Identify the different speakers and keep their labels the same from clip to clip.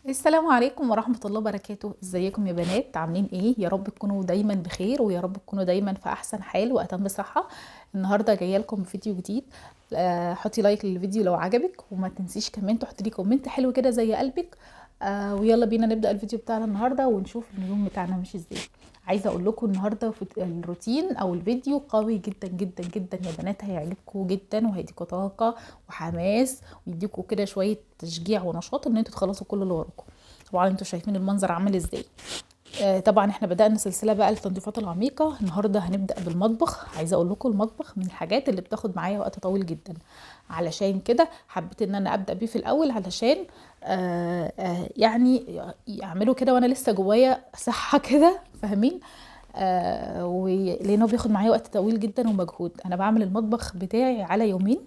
Speaker 1: السلام عليكم ورحمة الله وبركاته. ازيكم يا بنات؟ عاملين ايه؟ يا رب تكونوا دايما بخير ويا رب تكونوا دايما في احسن حال واتم صحة. النهاردة جاية لكم بفيديو جديد. حطي لايك للفيديو لو عجبك، وما تنسيش كمان تحطي لي كومنت حلو كده زي قلبك. ويلا بينا نبدأ الفيديو بتاعنا النهاردة ونشوف اليوم بتاعنا ماشي ازاي. عايزة اقول لكم النهاردة في الروتين او الفيديو قوي جدا جدا جدا يا بنات، هيعجبكم جدا وهيديكوا طاقة وحماس ويديكوا كده شوية تشجيع ونشاط ان انتوا تخلصوا كل اللي وراكم. طبعا انتوا شايفين المنظر عامل ازاي. طبعا احنا بدأنا سلسلة بقى التنظيفات العميقة. النهاردة هنبدأ بالمطبخ. عايزة اقول لكم المطبخ من الحاجات اللي بتاخد معايا وقت طويل جدا، علشان كده حبيت ان انا ابدأ بيه في الاول علشان يعني يعملوا كده وانا لسه جوايا صحة كده، فاهمين؟ لانه بياخد معايا وقت طويل جدا ومجهود. انا بعمل المطبخ بتاعي على يومين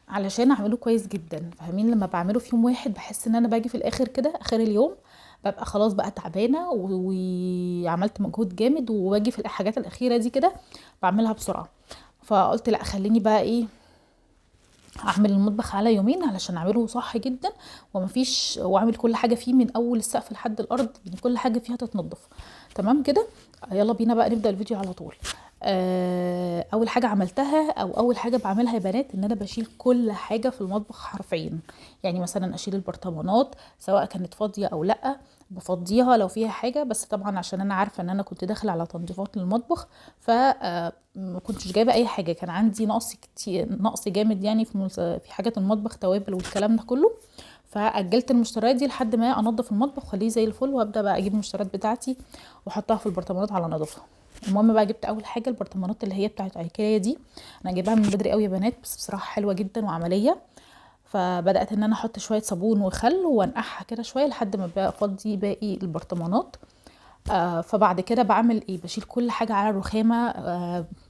Speaker 1: علشان اعمله كويس جدا، فاهمين؟ لما بعمله في يوم واحد بحس ان انا باجي في الاخر كده اخر اليوم ببقى خلاص بقى تعبانه وعملت مجهود جامد، واجي في الحاجات الاخيره دي كده بعملها بسرعه. فقلت لا، خليني بقى ايه، اعمل المطبخ على يومين علشان اعمله صح جدا ومفيش، واعمل كل حاجه فيه من اول السقف لحد الارض، يعني كل حاجه فيها تتنضف تمام كده. يلا بينا بقى نبدا الفيديو على طول. اول حاجه عملتها او اول حاجه بعملها يا بنات ان انا بشيل كل حاجه في المطبخ حرفيا. يعني مثلا اشيل البرطمانات سواء كانت فاضيه او لا، بفضيها لو فيها حاجه، بس طبعا عشان انا عارفه ان انا كنت داخله على تنظيفات للمطبخ ف ما كنتش جايبه اي حاجه، كان عندي نقص كتير، نقص جامد يعني في حاجات المطبخ، توابل والكلام ده كله. فاجلت المشتريات دي لحد ما انضف المطبخ واخليه زي الفل، وابدا بقى اجيب المشتريات بتاعتي واحطها في البرطمانات على نظافه. المهم بقى جبت اول حاجه البرطمانات اللي هي بتاعت ايكيا دي. انا جايباها من بدري قوي يا بنات، بس بصراحه حلوه جدا وعمليه. فبدات ان انا احط شويه صابون وخل وانقعها كده شويه لحد ما بقى افضي باقي البرطمانات. فبعد كده بعمل ايه، بشيل كل حاجه على الرخامه،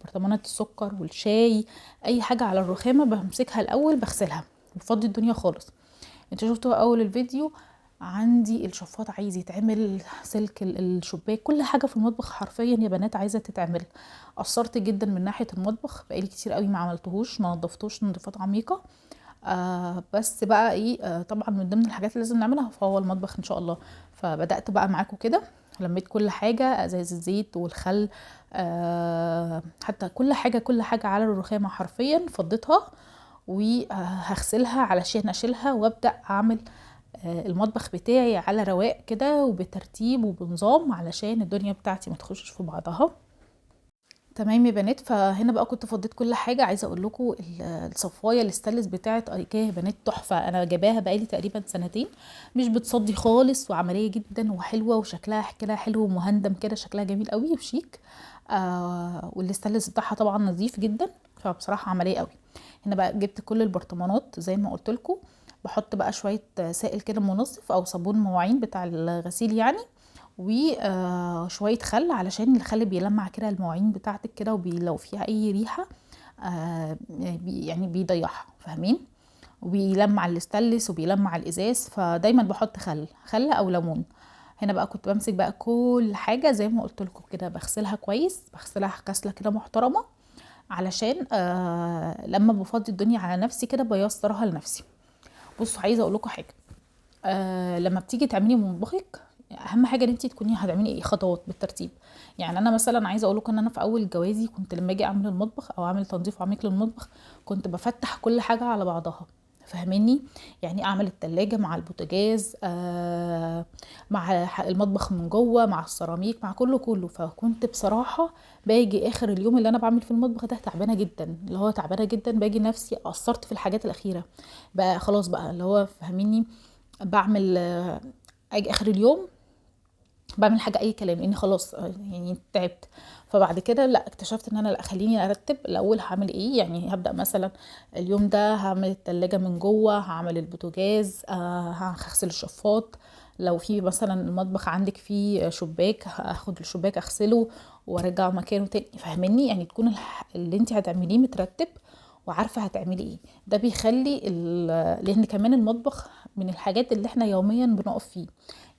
Speaker 1: برطمانات السكر والشاي، اي حاجه على الرخامه بمسكها الاول بغسلها، بفضي الدنيا خالص. انتوا شفتوا اول الفيديو عندي الشفاط عايز يتعمل، سلك الشباك، كل حاجه في المطبخ حرفيا يا بنات عايزه تتعمل. قصرت جدا من ناحيه المطبخ، بقالي كتير قوي ما عملتهوش، ما نضفتوش تنظيفات عميقه. بس بقى ايه، طبعا من ضمن الحاجات اللي لازم نعملها فهو المطبخ ان شاء الله. فبدأت بقى معاكم كده، لميت كل حاجة، ازاز الزيت والخل، حتى كل حاجة على الرخامة حرفيا فضيتها وهغسلها علشان اشيلها وابدأ اعمل المطبخ بتاعي على رواق كده وبترتيب وبنظام علشان الدنيا بتاعتي ما تخشش في بعضها. تمام يا بنات، فهنا بقى كنت فضيت كل حاجه. عايزه اقول لكم الصفايه الاستانلس بتاعه ايكيا يا بنات تحفه، انا جايباها بقالي تقريبا سنتين، مش بتصدي خالص وعمليه جدا وحلوه وشكلها كده حلو ومهندم كده، شكلها جميل قوي وشيك. والاستانلس بتاعها طبعا نظيف جدا، فبصراحه عمليه قوي. هنا بقى جبت كل البرطمانات زي ما قلت لكم، بحط بقى شويه سائل كده منظف او صابون مواعين بتاع الغسيل يعني، وشويه خل علشان الخل بيلمع كده المواعين بتاعتك كده، ولو فيها اي ريحه يعني بيضيعها، فاهمين؟ وبيلمع الاستانلس وبيلمع الازاز، فدايما بحط خل او ليمون. هنا بقى كنت بمسك بقى كل حاجه زي ما قلت لكم كده، بغسلها كويس، بغسلها غسله كده محترمه علشان لما بفضي الدنيا على نفسي كده بيسرها لنفسي. بصوا عايزه اقول لكم حاجه، لما بتيجي تعملي مطبخك اهم حاجه ان انت تكوني هتعملي ايه خطوات بالترتيب. يعني انا مثلا عايزه اقول لكم ان انا في اول جوازي كنت لما اجي اعمل المطبخ او اعمل تنظيف عميق للمطبخ كنت بفتح كل حاجه على بعضها، فاهميني؟ يعني اعمل التلاجة مع البوتاجاز، مع المطبخ من جوه مع السيراميك مع كله. فكنت بصراحه باجي اخر اليوم اللي انا بعمل في المطبخ ده تعبانه جدا، اللي هو تعبانه جدا، باجي نفسي قصرت في الحاجات الاخيره بقى، خلاص بقى اللي هو فاهميني. بعمل اجي اخر اليوم بعمل حاجه اي كلام لاني خلاص يعني تعبت. فبعد كده لا، اكتشفت ان انا لا، خليني ارتب الاول هعمل ايه. يعني هبدا مثلا اليوم ده هعمل التلاجة من جوه، هعمل البوتاجاز، هغسل الشفاط، لو في مثلا المطبخ عندك فيه شباك هاخد الشباك اغسله وارجعه مكانه تاني، فاهمني؟ يعني تكون اللي انت هتعمليه مترتب وعارفه هتعملي ايه. ده بيخلي لان كمان المطبخ من الحاجات اللي احنا يوميا بنقف فيه.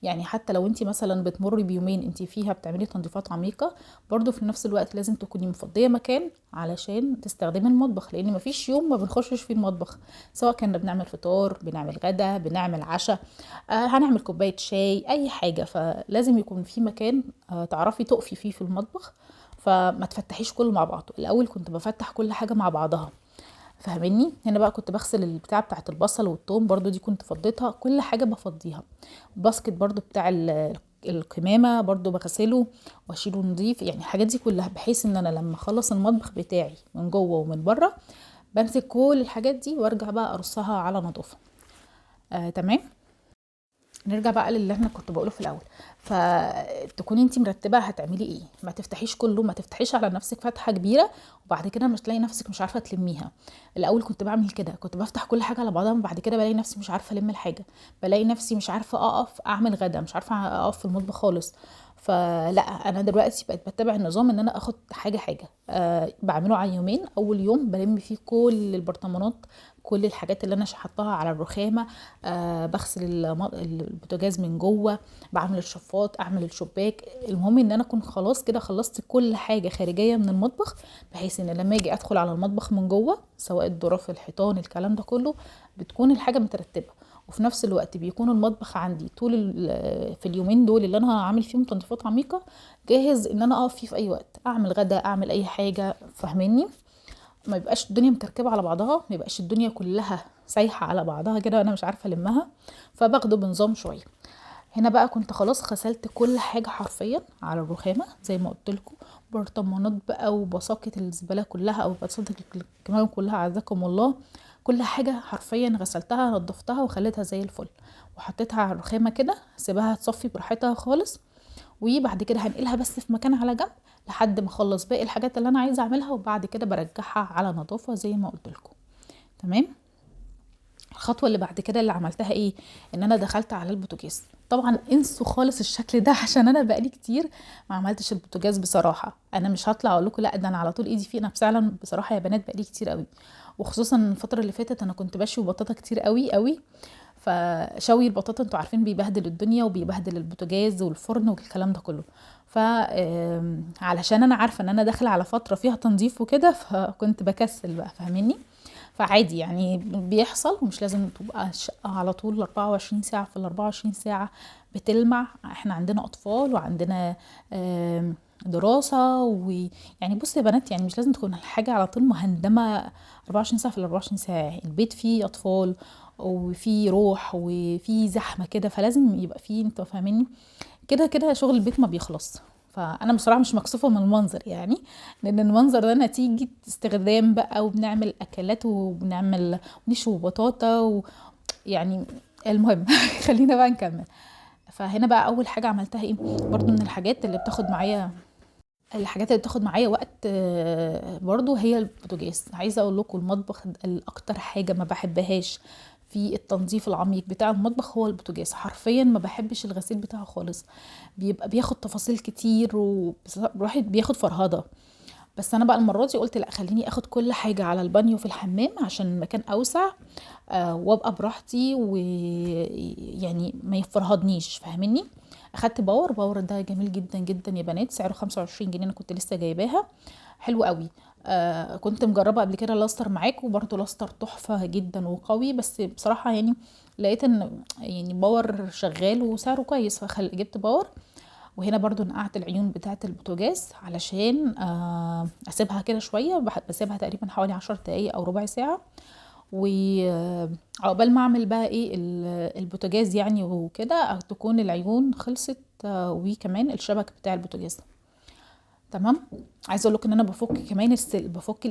Speaker 1: يعني حتى لو انت مثلا بتمري بيومين انت فيها بتعملي تنظيفات عميقة، برضو في نفس الوقت لازم تكوني مفضية مكان علشان تستخدمي المطبخ، لان مفيش يوم ما بنخشش فيه المطبخ، سواء كنا بنعمل فطار، بنعمل غدا، بنعمل عشاء، هنعمل كوباية شاي، اي حاجة. فلازم يكون في مكان تعرفي تقفي فيه في المطبخ، فما تفتحيش كله مع بعضه. الاول كنت بفتح كل حاجة مع بعضها، فاهماني؟ هنا بقى كنت بغسل البتاع بتاعت البصل والثوم، برضو دي كنت فضيتها، كل حاجة بفضيها. باسكت برضو بتاع القمامة برضو بغسله واشيله نضيف، يعني الحاجات دي كلها بحيث ان انا لما اخلص المطبخ بتاعي من جوه ومن بره بمسك كل الحاجات دي وارجع بقى ارصها على نظافة. تمام. نرجع بقى للي احنا كنت بقوله في الاول. فتكوني انت مرتبه هتعملي ايه، ما تفتحيش كله، ما تفتحيش على نفسك فتحه كبيره وبعد كده مش تلاقي نفسك مش عارفه تلميها. الاول كنت بعمل كده، كنت بفتح كل حاجه على بعضها وبعد كده بلاقي نفسي مش عارفه الم الحاجه، بلاقي نفسي مش عارفه اقف اعمل غدا، مش عارفه اقف في المطبخ خالص. فلا، انا دلوقتي بقيت بتبع النظام ان انا اخد حاجه حاجه، بعمله على يومين. اول يوم بلم فيه كل البرطمانات، كل الحاجات اللي انا حطاها على الرخامه، بغسل البوتاجاز من جوه، بعمل الشفاط، اعمل الشباك. المهم ان انا اكون خلاص كده خلصت كل حاجه خارجيه من المطبخ، بحيث ان لما اجي ادخل على المطبخ من جوه، سواء الظرف، الحيطان، الكلام ده كله، بتكون الحاجه مترتبه. وفي نفس الوقت بيكون المطبخ عندي طول في اليومين دول اللي انا هعمل فيهم تنظيفات عميقه جاهز ان انا اقف فيه في اي وقت، اعمل غدا، اعمل اي حاجه، فاهميني؟ ما يبقاش الدنيا مكركبه على بعضها، ما يبقاش الدنيا كلها سايحه على بعضها كده وانا مش عارفه المها، فباخده بنظام شويه. هنا بقى كنت خلاص غسلت كل حاجه حرفيا على الرخامه زي ما قلت لكم، برطمانات بقى وبساقط الزباله كلها او بساقط الكمام كلها، عزكم الله. كل حاجه حرفيا غسلتها، نضفتها وخليتها زي الفل، وحطيتها على الرخامه كده، سيبها تصفي براحتها خالص. وبعد كده هنقلها بس في مكان على جنب لحد ما اخلص باقي الحاجات اللي انا عايزه اعملها، وبعد كده برجعها على نظافه زي ما قلت لكم. تمام. الخطوه اللي بعد كده اللي عملتها ايه، ان انا دخلت على البوتاجاز. طبعا انسوا خالص الشكل ده عشان انا بقالي كتير ما عملتش البوتاجاز بصراحه. انا مش هطلع اقول لكم لا ده انا على طول ايدي فيه، انا فعلا بصراحه يا بنات بقالي كتير قوي، وخصوصا الفتره اللي فاتت انا كنت بشوي بطاطا كتير قوي قوي. فشوي البطاطا انتوا عارفين بيبهدل الدنيا وبيبهدل البوتاجاز والفرن والكلام ده كله. ف علشان انا عارفه ان انا داخله على فتره فيها تنظيف وكده، فكنت بكسل بقى، فاهميني؟ فعادي يعني بيحصل، ومش لازم تبقى الشقه على طول 24 ساعه في ال 24 ساعه بتلمع. احنا عندنا اطفال وعندنا دراسه، ويعني بص يا بنات، يعني مش لازم تكون الحاجه على طول مهندمه 24 ساعه في ال 24 ساعه. البيت فيه اطفال وفي روح وفي زحمه كده، فلازم يبقى فيه، انتوا فاهميني؟ كده كده شغل البيت ما بيخلص. فانا بصراحه مش مكسوفه من المنظر يعني، لان المنظر ده نتيجه استخدام بقى، وبنعمل اكلات وبنعمل نشوي بطاطا يعني المهم خلينا بقى نكمل. فهنا بقى اول حاجه عملتها ايه، برضو من الحاجات اللي بتاخد معايا وقت برضو هي البوتاجاز. عايزه اقول لكم المطبخ الاكتر حاجه ما بحبهاش في التنظيف العميق بتاع المطبخ هو البوتاجاز. حرفيا ما بحبش الغسيل بتاعه خالص، بيبقى بياخد تفاصيل كتير والواحد بياخد فرهضه. بس انا بقى المره دي قلت لا، خليني اخد كل حاجه على البانيو في الحمام عشان المكان اوسع، وابقى براحتي ويعني ما يفرهدنيش، فاهميني؟ اخدت باور ده جميل جدا جدا يا بنات، سعره 25 جنيه، انا كنت لسه جايباها، حلو قوي. كنت مجربه قبل كده لاستر معاك، وبرده لاستر تحفه جدا وقوي، بس بصراحه يعني لقيت ان يعني باور شغال وسعره كويس جبت باور. وهنا برضو نقعت العيون بتاعه البوتاجاز علشان اسيبها كده شويه، بسيبها تقريبا حوالي 10 دقايق او ربع ساعه، وعقبال ما اعمل بقى ايه البوتاجاز يعني وكده تكون العيون خلصت، وكمان الشبك بتاع البوتاجاز. تمام. عايزه اقول لكم ان انا بفك كمان بفك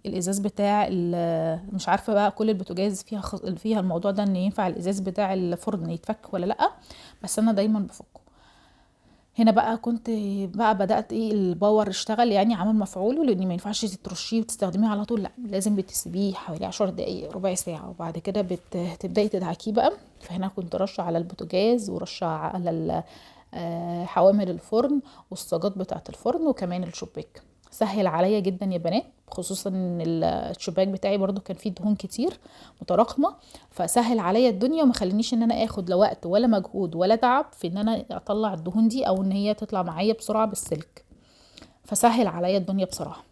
Speaker 1: الازاز بتاع مش عارفه بقى كل البوتاجاز فيها الموضوع ده ان ينفع الازاز بتاع الفرن يتفك ولا لا، بس انا دايما بفكه. هنا بقى كنت بقى بدأت ايه الباور اشتغل يعني عمل مفعوله، لان ما ينفعش ترشيه وتستخدميه على طول، لا لازم بتسيبيه حوالي 10 دقايق ربع ساعة، وبعد كده تبدأي تدعكيه بقى. فهنا كنت رشه على البوتاجاز ورشه على حوامل الفرن والصاجات بتاعة الفرن وكمان الشباك. سهل عليا جدا يا بنات، خصوصا ان الشباك بتاعي برضو كان فيه دهون كتير متراكمه، فسهل عليا الدنيا وما خلينيش ان انا اخد لا وقت ولا مجهود ولا تعب في ان انا اطلع الدهون دي او ان هي تطلع معايا بسرعه بالسلك، فسهل عليا الدنيا بصراحه.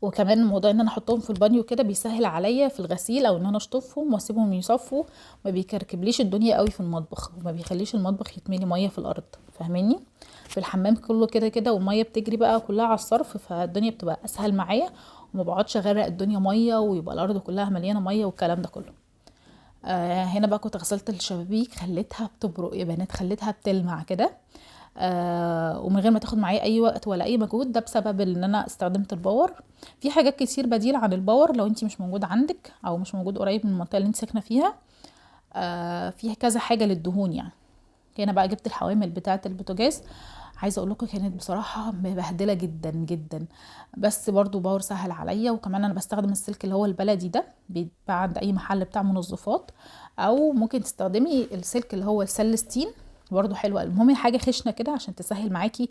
Speaker 1: وكمان موضوع ان انا احطهم في البانيو كده بيسهل عليا في الغسيل او ان انا اشطفهم واسيبهم يصفوا، ما بيكركبليش الدنيا قوي في المطبخ وما بيخليش المطبخ يتملي ميه في الارض، فاهماني؟ في الحمام كله كده كده والميه بتجري بقى كلها على الصرف، فالدنيا بتبقى اسهل معايا وما بقعدش اغرق الدنيا ميه ويبقى الارض كلها مليانه ميه والكلام ده كله. هنا بقى كنت غسلت الشبابيك خليتها بتبرق يا بنات، خليتها بتلمع كده، ومن غير ما تاخد معايا اي وقت ولا اي مجهود، ده بسبب ان انا استخدمت الباور. في حاجات كتير بديل عن الباور لو انتي مش موجود عندك او مش موجود قريب من المنطقه اللي انت ساكنه فيها، فيها كذا حاجه للدهون يعني. هنا بقى جبت الحوامل بتاعه البوتاجاز، عايزه اقول لكم كانت بصراحه مبهدله جدا جدا، بس برضو باور سهل عليا. وكمان انا بستخدم السلك اللي هو البلدي ده، بيتباع عند اي محل بتاع منظفات، او ممكن تستخدمي السلك اللي هو السلستين برضو حلوه. المهم حاجه خشنه كده عشان تسهل معاكي،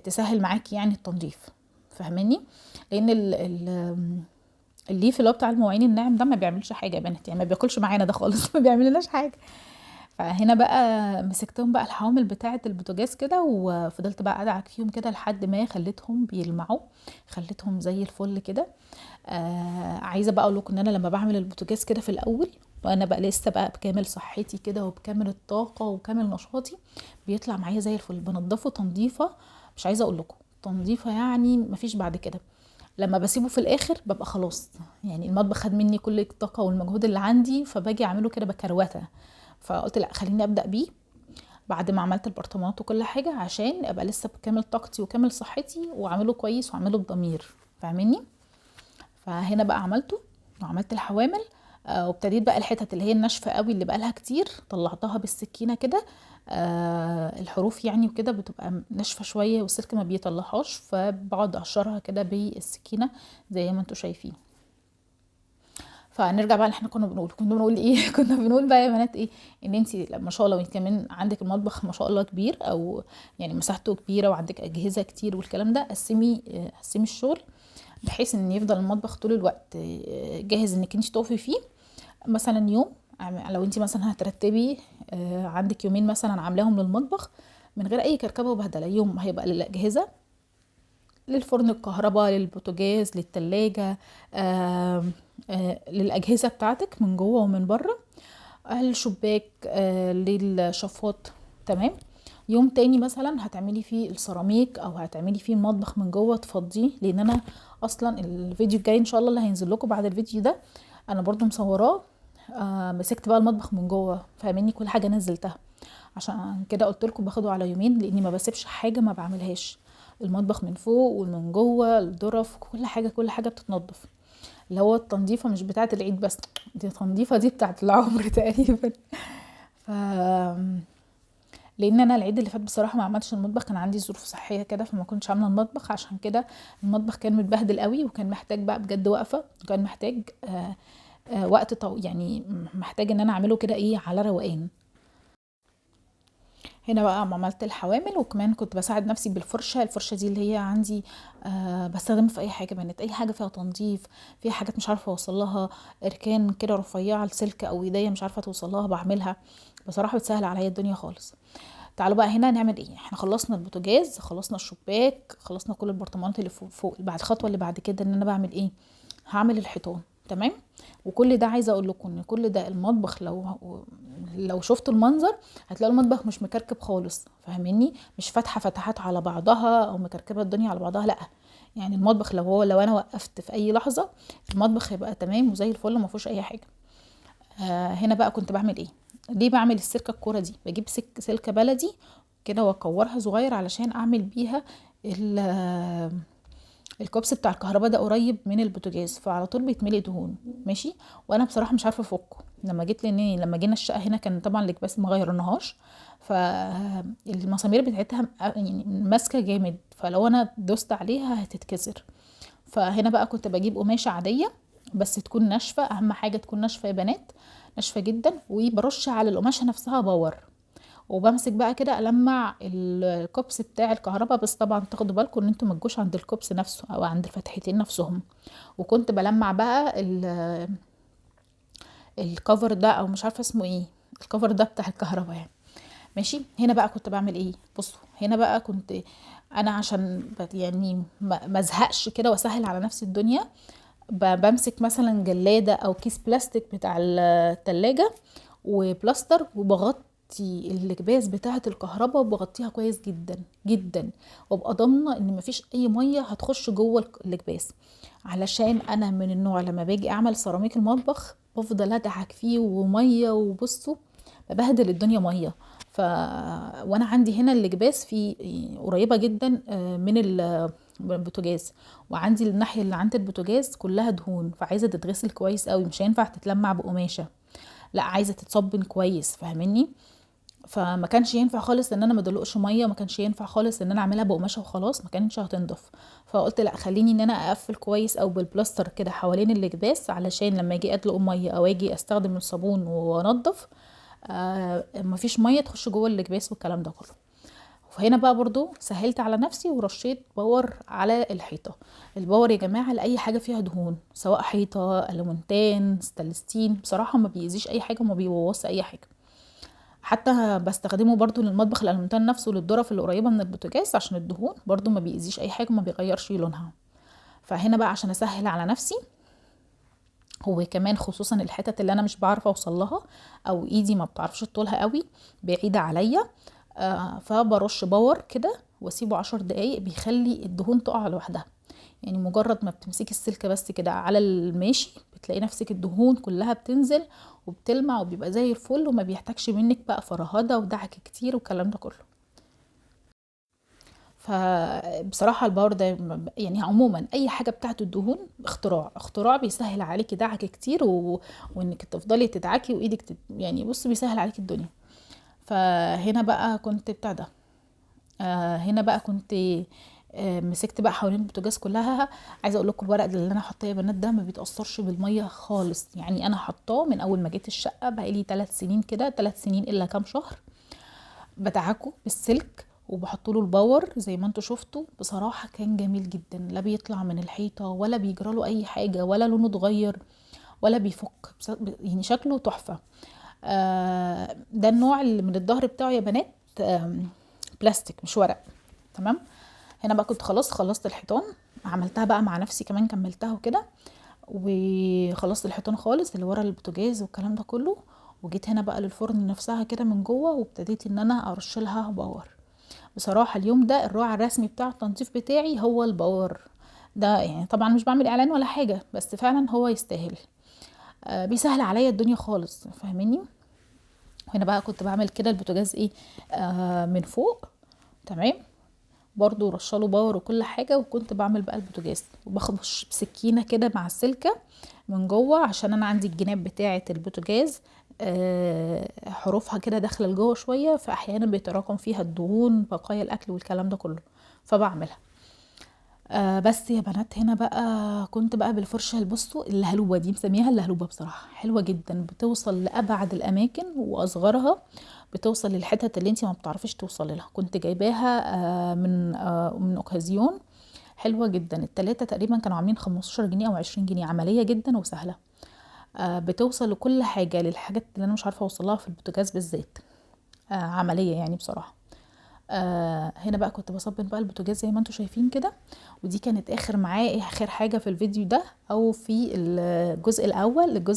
Speaker 1: تسهل معاكي يعني التنظيف، فاهماني؟ لان الليف اللي هو بتاع المواعين الناعم ده ما بيعملش حاجه يا بنات، يعني ما بياكلش معانا ده خالص ما بيعملناش حاجه. فهنا بقى مسكتهم بقى الحوامل بتاعه البوتاجاز كده، وفضلت بقى ادعك فيهم كده لحد ما خليتهم بيلمعوا، خليتهم زي الفل كده. عايزه بقى اقول لكم ان انا لما بعمل البوتاجاز كده في الاول وانا بقى لسه بقى بكامل صحتي كده وبكامل الطاقه وكامل نشاطي، بيطلع معايا زي الفل، بنضفه تنظيفه مش عايزه اقول لكم، تنظيفه يعني مفيش بعد كده. لما بسيبه في الاخر ببقى خلاص، يعني المطبخ خد مني كل الطاقه والمجهود اللي عندي، فباجي اعمله كده بكروته، فقلت لا خليني ابدا بيه بعد ما عملت البرطمانات وكل حاجه، عشان ابقى لسه بكامل طاقتي وكامل صحتي واعمله كويس واعمله بضمير، فاهميني؟ فهنا بقى عملته وعملت الحوامل، وابتديت بقى الحتت اللي هي الناشفه قوي اللي بقى لها كتير طلعتها بالسكينه كده، الحروف يعني وكده بتبقى ناشفه شويه والسلك ما بيطلعهاش، فبقعد اقشرها كده بالسكينه زي ما انتم شايفين. فنرجع بقى اللي احنا كنا بنقول ايه كنا بنقول بقى يا بنات ايه، ان انت ما شاء الله انت كمان عندك المطبخ ما شاء الله كبير، او يعني مساحته كبيره وعندك اجهزه كتير والكلام ده، قسمي الشغل بحيث ان يفضل المطبخ طول الوقت جاهز انك انت تقفي فيه. مثلا يوم لو انت مثلا هترتبي، عندك يومين مثلا عاملاهم للمطبخ من غير اي كركبه وبهدله، يوم هيبقى للاجهزه، للفرن الكهرباء، للبوتاجاز، للتلاجة، للأجهزة بتاعتك من جوه ومن بره، الشباك، للشفاط، تمام. يوم تاني مثلا هتعملي فيه السيراميك او هتعملي فيه المطبخ من جوه تفضيه، لان انا اصلا الفيديو الجاي ان شاء الله اللي هينزل لكم بعد الفيديو ده انا برضو مصوراه، مسكت بقى المطبخ من جوه، فاهميني؟ كل حاجه نزلتها، عشان كده قلت لكم باخده على يومين، لاني ما بسيبش حاجه ما بعملهاش، المطبخ من فوق ومن جوه، الظرف، كل حاجه كل حاجه بتتنضف، اللي هو التنظيفه مش بتاعه العيد بس، دي التنظيفه دي بتاعه العمر تقريبا. ف لان انا العيد اللي فات بصراحه ما عملتش المطبخ، كان عندي ظروف صحيه كده فما كنتش عامله المطبخ، عشان كده المطبخ كان متبهدل قوي وكان محتاج بقى بجد وقفه، وكان محتاج وقت طويل، يعني محتاج ان انا اعمله كده ايه على روقان. هنا بقى ما عملت الحوامل، وكمان كنت بساعد نفسي بالفرشه، الفرشه دي اللي هي عندي بستخدمها في اي حاجه بنت، اي حاجه فيها تنظيف، فيها حاجات مش عارفه اوصل لها، اركان كده رفيعه السلك او ايديا مش عارفه توصل لها بعملها، بصراحه بتسهل عليا الدنيا خالص. تعالوا بقى هنا نعمل ايه، احنا خلصنا البوتاجاز، خلصنا الشباك، خلصنا كل البرطمانات اللي فوق. بعد الخطوه اللي بعد كده ان انا بعمل ايه، هعمل الحيطان، تمام. وكل ده عايزه اقول لكم ان كل ده المطبخ لو شفتوا المنظر هتلاقوا المطبخ مش مكركب خالص، فاهميني؟ مش فاتحه فتحات على بعضها او مكركبه الدنيا على بعضها، لا، يعني المطبخ لو انا وقفت في اي لحظه المطبخ هيبقى تمام وزي الفل ما فيهوش اي حاجه. هنا بقى كنت بعمل ايه، ليه بعمل السلكه الكوره دي، بجيب سلكه بلدي كده واكورها صغير علشان اعمل بيها الكوبس بتاع الكهرباء ده قريب من البوتاجاز، فعلى طول بيتملي دهون، ماشي. وانا بصراحه مش عارفه افكه، لما جيت لاني لما جينا الشقه هنا كان طبعا الاكباس ما غيرناهاش، فالمسامير بتاعتها يعني ماسكه جامد، فلو انا دوست عليها هتتكسر. فهنا بقى كنت بجيب قماشه عاديه بس تكون ناشفه، اهم حاجه تكون ناشفه يا بنات، ناشفه جدا، وبرش على القماشه نفسها باور، وبمسك بقى كده المع الكوبس بتاع الكهرباء، بس طبعا تاخدوا بالكم ان انتوا ما تجوش عند الكوبس نفسه او عند الفتحتين نفسهم. وكنت بلمع بقى الكفر ده، او مش عارفه اسمه ايه، الكفر ده بتاع الكهرباء يعني. ماشي. هنا بقى كنت بعمل ايه؟ بصوا هنا بقى كنت انا عشان يعني ما ازهقش كده واسهل على نفسي الدنيا، بمسك مثلا جلادة او كيس بلاستيك بتاع التلاجة وبلاستر، وبغطي الاكباس بتاعة الكهرباء، وبغطيها كويس جدا جدا، وابقى ضامنة ان مفيش اي مية هتخش جوه الاكباس. علشان انا من النوع لما باجي اعمل سيراميك المطبخ بفضل ادعك فيه ومية، وبصوا ببهدل الدنيا مية. ف وانا عندي هنا الاكباس في قريبة جدا من البوتاجاز، وعندي الناحيه اللي عند البوتاجاز كلها دهون، فعايزه تتغسل كويس قوي، مش هينفع تتلمع بقماشه، لا عايزه تتصبن كويس، فاهمني؟ فما كانش ينفع خالص ان انا ما ادلقش ميه، ما كانش ينفع خالص ان انا اعملها بقماشه وخلاص، ما كانتش هتنضف. فقلت لا، خليني ان انا اقفل كويس او بالبلاستر كده حوالين الاكباس، علشان لما اجي ادلق ميه او اجي استخدم الصابون وانضف مفيش ميه تخش جوه الاكباس والكلام ده كله. فهنا بقى برضو سهلت على نفسي ورشيت باور على الحيطة. الباور يا جماعة لأي حاجة فيها دهون، سواء حيطة، ألومنتان، ستانلستين، بصراحة ما بيأذيش أي حاجة وما بيبوظش أي حاجة. حتى بستخدمه برضو للمطبخ، الألومنتان نفسه للظرف اللي قريبة من البوتاجاز عشان الدهون برضو ما بيأذيش أي حاجة وما بيغيرش لونها. فهنا بقى عشان أسهل على نفسي، هو كمان خصوصا الحتت اللي أنا مش بعرف أوصل لها أو إيدي ما بتعرفش طولها قوي، بعيدة عليا، فبرش باور كده واسيبه 10 دقايق، بيخلي الدهون تقع لوحدها. يعني مجرد ما بتمسكي السلكة بس كده على الماشي بتلاقي نفسك الدهون كلها بتنزل وبتلمع وبيبقى زي الفل، وما بيحتاجش منك بقى فرهدة ودعك كتير والكلام ده كله. فبصراحة الباور ده يعني عموما اي حاجة بتاعت الدهون اختراع، اختراع بيسهل عليكي دعك كتير وانك تفضلي تدعكي وايدك يعني بص بيسهل عليكي الدنيا. فهنا بقى كنت بتاع ده، هنا بقى كنت مسكت بقى حوالين البوتاجاز كلها. عايزه اقول لكم الورق اللي انا حاطاه يا بنات ده ما بيتاثرش بالميه خالص، يعني انا حطاه من اول ما جيت الشقه، بقى لي 3 سنين كده، 3 سنين الا كام شهر. بدعكه بالسلك وبحط له الباور زي ما انتوا شفتوا، بصراحه كان جميل جدا، لا بيطلع من الحيطه ولا بيجرى له اي حاجه ولا لونه اتغير ولا بيفك، يعني شكله تحفه. ده النوع اللي من الظهر بتاعه يا بنات بلاستيك مش ورق. تمام. هنا بقى كنت خلاص خلصت الحيطان، عملتها بقى مع نفسي كمان، كملتها وكده، وخلصت الحيطان خالص اللي ورا البوتاجاز والكلام ده كله. وجيت هنا بقى للفرن نفسها كده من جوه، وابتديت ان انا ارش لها باور. بصراحه اليوم ده الراعي الرسمي بتاع التنظيف بتاعي هو الباور ده، يعني طبعا مش بعمل اعلان ولا حاجه، بس فعلا هو يستاهل. بيسهل عليا الدنيا خالص، فاهميني؟ هنا بقى كنت بعمل كده البوتاجاز ايه، من فوق. تمام. برضو رشاله باور وكل حاجة، وكنت بعمل بقى البوتاجاز وبخبش بسكينة كده مع السلكة من جوه، عشان انا عندي الجناب بتاعة البوتاجاز حروفها كده داخلة لجوه شوية، فاحيانا بيتراكم فيها الدهون بقايا الاكل والكلام ده كله، فبعملها. بس يا بنات هنا بقى كنت بقى بالفرشة البصوا اللهلوبة دي، مسميها اللهلوبة، بصراحة حلوة جدا، بتوصل لأبعد الأماكن وأصغرها، بتوصل للحتت اللي انتي ما بتعرفيش توصلي لها. كنت جايباها من اوكازيون، حلوة جدا. التلاتة تقريبا كانوا عاملين 15 جنيه أو 20 جنيه، عملية جدا وسهلة. بتوصل لكل حاجة، للحاجات اللي أنا مش عارفة أوصلها في البوتاجاز بالذات، عملية يعني بصراحة. هنا بقى كنت بصبن بقى البوتاجاز زي ما انتوا شايفين كده. ودي كانت اخر معايا اخر حاجة في الفيديو ده، او في الجزء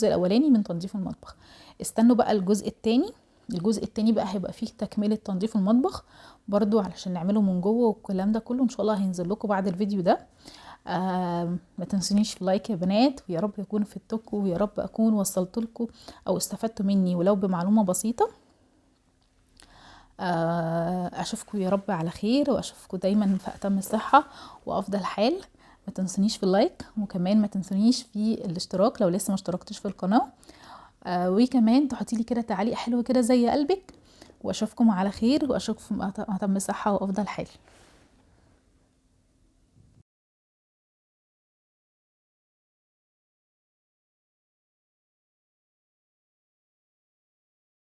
Speaker 1: الاولاني من تنظيف المطبخ. استنوا بقى الجزء التاني. الجزء التاني بقى هيبقى فيه تكملة تنظيف المطبخ برضو، علشان نعمله من جوه والكلام ده كله، ان شاء الله هينزل لكم بعد الفيديو ده. ما تنسونيش في لايك يا بنات، ويا رب يكون فدتكم، ويا رب اكون وصلت لكم او استفدتوا مني ولو بمعلومة بسيطة. اشوفكم يا رب على خير، واشوفكم دايما في اتم الصحة وافضل حال. ما تنسونيش في اللايك، وكمان ما تنسونيش في الاشتراك لو لسه ما اشتركتش في القناة. وكمان تحطي لي كده تعليق حلو كده زي قلبك. واشوفكم على خير، واشوفكم في اتم الصحة وافضل حال.